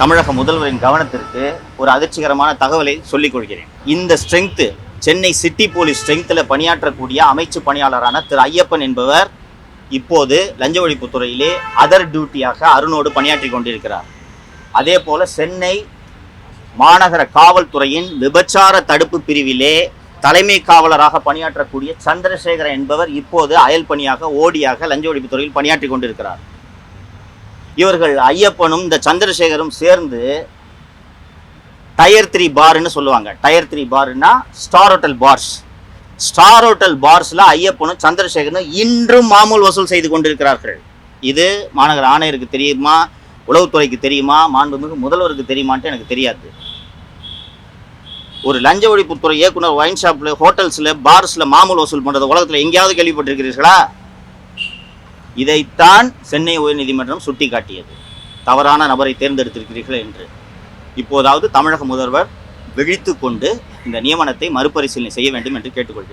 தமிழக முதல்வரின் கவனத்திற்கு ஒரு அதிர்ச்சிகரமான தகவலை சொல்லிக் கொள்கிறேன். இந்த ஸ்ட்ரென்த்து சென்னை சிட்டி போலீஸ் ஸ்ட்ரென்த்தில் பணியாற்றக்கூடிய அமைச்சு பணியாளரான திரு ஐயப்பன் என்பவர் இப்போது லஞ்ச ஒழிப்புத்துறையிலே அதர் டியூட்டியாக அருணோடு பணியாற்றி கொண்டிருக்கிறார். அதே போல சென்னை மாநகர காவல்துறையின் விபச்சார தடுப்பு பிரிவிலே தலைமை காவலராக பணியாற்றக்கூடிய சந்திரசேகரன் என்பவர் இப்போது அயல் பணியாக ஓடியாக லஞ்ச ஒழிப்புத்துறையில் பணியாற்றி கொண்டிருக்கிறார். இவர்கள் ஐயப்பனும் இந்த சந்திரசேகரும் சேர்ந்து டயர் 3 பார்ன்னு சொல்லுவாங்க. டயர் 3 பார்னா star hotel bars. Star hotel பார்ஸில் ஐயப்பனும் சந்திரசேகரனும் இன்றும் மாமூல் வசூல் செய்து கொண்டிருக்கிறார்கள். இது மாநகர ஆணையருக்கு தெரியுமா, உளவுத்துறைக்கு தெரியுமா, மாண்புமிகு முதல்வருக்கு தெரியுமான்ட்டு எனக்கு தெரியாது. ஒரு லஞ்ச ஒழிப்புத்துறை இயக்குனர் ஒயின் ஷாப்பில், ஹோட்டல்ஸில், பார்ஸில் மாமூல் வசூல் பண்ணுறது உலகத்தில் எங்கேயாவது கேள்விப்பட்டிருக்கிறீர்களா? இதைத்தான் சென்னை உயர்நீதிமன்றம் சுட்டி காட்டியது. தவறான நபரை தேர்ந்தெடுத்திருக்கிறீர்கள் என்று. இப்போதாவது தமிழக முதல்வர் விழித்து கொண்டு இந்த நியமனத்தை மறுபரிசீலனை செய்ய வேண்டும் என்று கேட்டுக்கொள்கிறேன்.